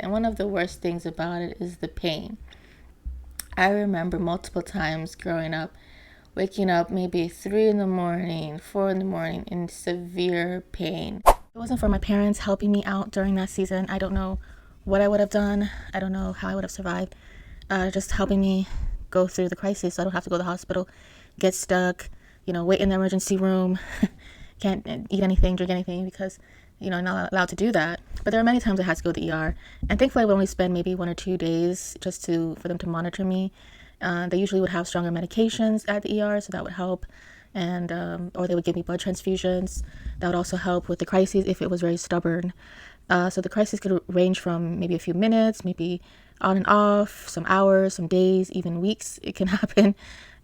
And one of the worst things about it is the pain. I remember multiple times growing up, waking up maybe 3 in the morning, 4 in the morning in severe pain. If it wasn't for my parents helping me out during that season, I don't know what I would have done. I don't know how I would have survived. Just helping me go through the crisis so I don't have to go to the hospital, get stuck, wait in the emergency room, can't eat anything, drink anything because, I'm not allowed to do that. But there are many times I had to go to the ER. And thankfully I would only spend maybe 1 or 2 days just for them to monitor me. They usually would have stronger medications at the ER, so that would help. And or they would give me blood transfusions. That would also help with the crises if it was very stubborn. So the crisis could range from maybe a few minutes, maybe on and off, some hours, some days, even weeks. It can happen.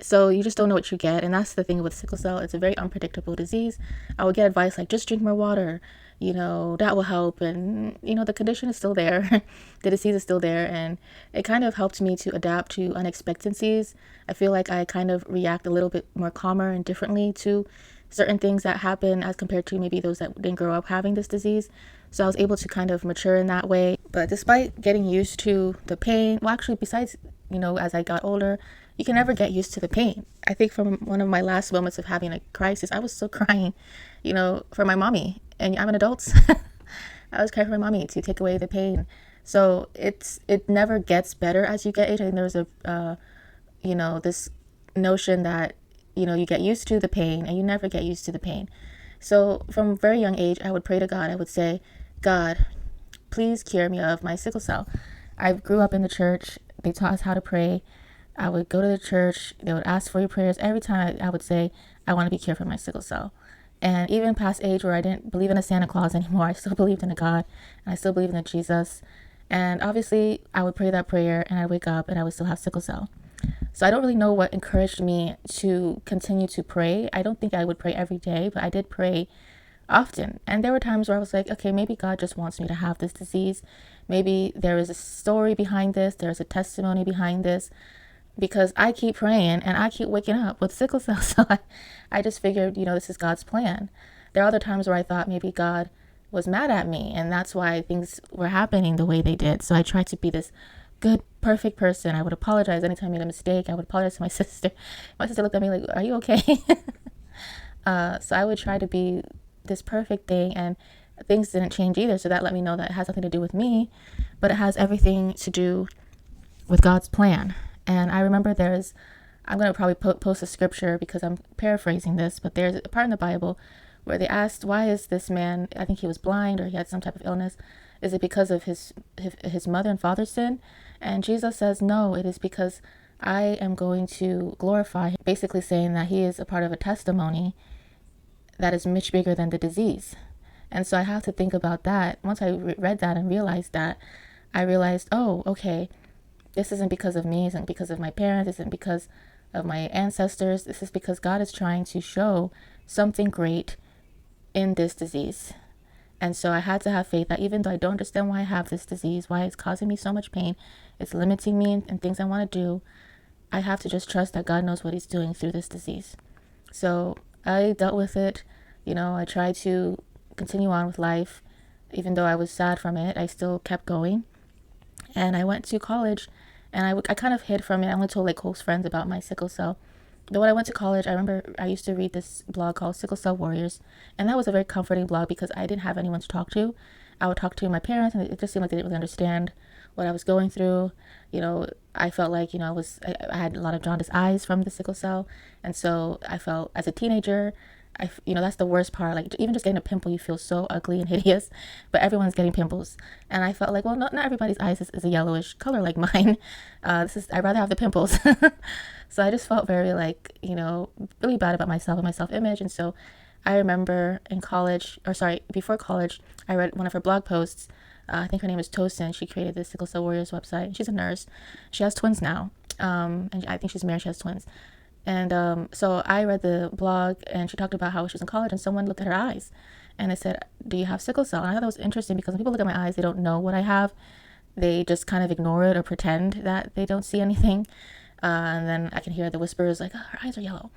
So you just don't know what you get. And that's the thing with sickle cell. It's a very unpredictable disease. I would get advice like, just drink more water, that will help. And, the condition is still there. The disease is still there. And it kind of helped me to adapt to unexpectancies. I feel like I kind of react a little bit more calmer and differently to certain things that happen as compared to maybe those that didn't grow up having this disease. So I was able to kind of mature in that way. But despite getting used to the pain, well, actually, besides, as I got older, you can never get used to the pain. I think from one of my last moments of having a crisis, I was still crying, for my mommy. And I'm an adult. I was crying for my mommy to take away the pain. So it never gets better as you get age. I think there's this notion that, you get used to the pain and you never get used to the pain. So from a very young age, I would pray to God. I would say, God, please cure me of my sickle cell. I grew up in the church. They taught us how to pray. I would go to the church. They would ask for your prayers. Every time I would say, I want to be cured from my sickle cell. And even past age where I didn't believe in a Santa Claus anymore, I still believed in a God. And I still believed in a Jesus. And obviously, I would pray that prayer and I'd wake up and I would still have sickle cell. So I don't really know what encouraged me to continue to pray. I don't think I would pray every day, but I did pray often. And there were times where I was like, okay, maybe God just wants me to have this disease. Maybe there is a story behind this. There's a testimony behind this. Because I keep praying and I keep waking up with sickle cell. So I just figured, this is God's plan. There are other times where I thought maybe God was mad at me and that's why things were happening the way they did. So I tried to be this good, perfect person. I would apologize anytime I made a mistake. I would apologize to my sister. My sister looked at me like, are you okay? So I would try to be this perfect thing, and things didn't change either. So that let me know that it has nothing to do with me, but it has everything to do with God's plan. And I remember I'm going to probably post a scripture because I'm paraphrasing this, but there's a part in the Bible where they asked, why is this man, I think he was blind or he had some type of illness. Is it because of his mother and father's sin? And Jesus says, no, it is because I am going to glorify him. Basically saying that he is a part of a testimony that is much bigger than the disease. And so I have to think about that. Once I read that and realized that, I realized, oh, okay, this isn't because of me, isn't because of my parents, isn't because of my ancestors. This is because God is trying to show something great in this disease. And so I had to have faith that even though I don't understand why I have this disease, why it's causing me so much pain, it's limiting me in things I want to do, I have to just trust that God knows what he's doing through this disease. So I dealt with it. I tried to continue on with life. Even though I was sad from it, I still kept going. And I went to college and I kind of hid from it. I only told close friends about my sickle cell. Though when I went to college, I remember I used to read this blog called Sickle Cell Warriors. And that was a very comforting blog because I didn't have anyone to talk to. I would talk to my parents and it just seemed like they didn't really understand what I was going through. I felt like, I had a lot of jaundiced eyes from the sickle cell. And so I felt as a teenager, that's the worst part. Like even just getting a pimple, you feel so ugly and hideous, but everyone's getting pimples. And I felt like, well, not everybody's eyes is a yellowish color like mine. I'd rather have the pimples. So I just felt very really bad about myself and my self-image. And so I remember before college, I read one of her blog posts. I think her name is Tosin. She created the Sickle Cell Warriors website. She's a nurse. She has twins now. And I think she's married. She has twins. And so I read the blog and she talked about how she was in college and someone looked at her eyes and they said, do you have sickle cell? And I thought that was interesting because when people look at my eyes, they don't know what I have. They just kind of ignore it or pretend that they don't see anything. And then I can hear the whispers like, oh, her eyes are yellow.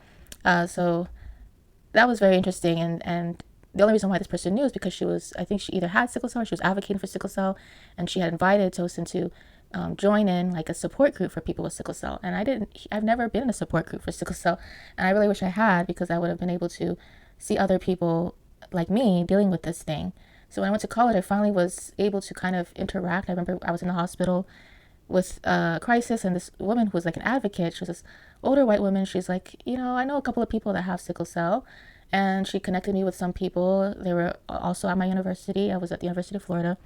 So that was very interesting. And the only reason why this person knew is because I think she either had sickle cell or she was advocating for sickle cell, and she had invited Tosin to join in like a support group for people with sickle cell. And I've never been in a support group for sickle cell. And I really wish I had, because I would have been able to see other people like me dealing with this thing. So when I went to college, I finally was able to kind of interact. I remember I was in the hospital with a crisis, and this woman who was like an advocate, she was this older white woman. She's like, I know a couple of people that have sickle cell. And she connected me with some people. They were also at my university. I was at the University of Florida.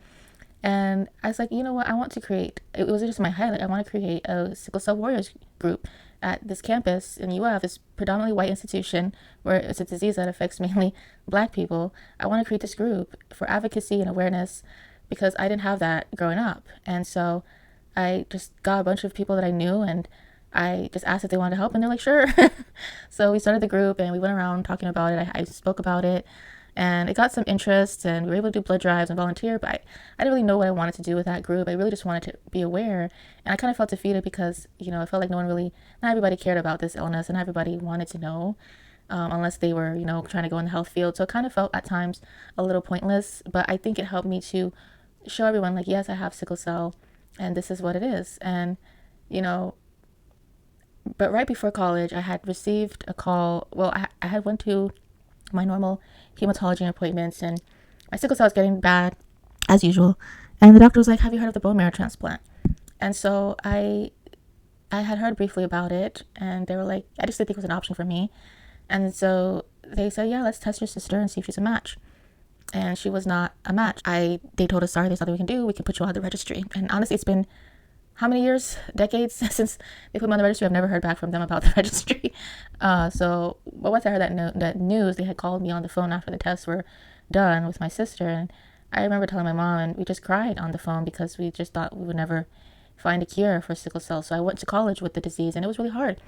And I was like, you know what? I want to create, it was just my highlight. I want to create a sickle cell warriors group at this campus in UF, this predominantly white institution where it's a disease that affects mainly Black people. I want to create this group for advocacy and awareness, because I didn't have that growing up. And so I just got a bunch of people that I knew, and I just asked if they wanted to help, and they're like, sure. So we started the group, and we went around talking about it. I spoke about it, and it got some interest, and we were able to do blood drives and volunteer, but I didn't really know what I wanted to do with that group. I really just wanted to be aware, and I kind of felt defeated because, I felt like not everybody cared about this illness, and not everybody wanted to know, unless they were, trying to go in the health field. So it kind of felt at times a little pointless, but I think it helped me to show everyone, like, yes, I have sickle cell, and this is what it is. And, but right before college, I had received a call. Well, I had went to my normal hematology appointments, and my sickle cell was getting bad as usual. And the doctor was like, have you heard of the bone marrow transplant? And so I had heard briefly about it, and they were like, I just didn't think it was an option for me. And so they said, yeah, let's test your sister and see if she's a match. And she was not a match. They told us, sorry, there's nothing we can do. We can put you on the registry. And honestly, it's been how many years, decades since they put me on the registry. I've never heard back from them about the registry. So once I heard that news, they had called me on the phone after the tests were done with my sister. And I remember telling my mom, and we just cried on the phone because we just thought we would never find a cure for sickle cell. So I went to college with the disease, and it was really hard.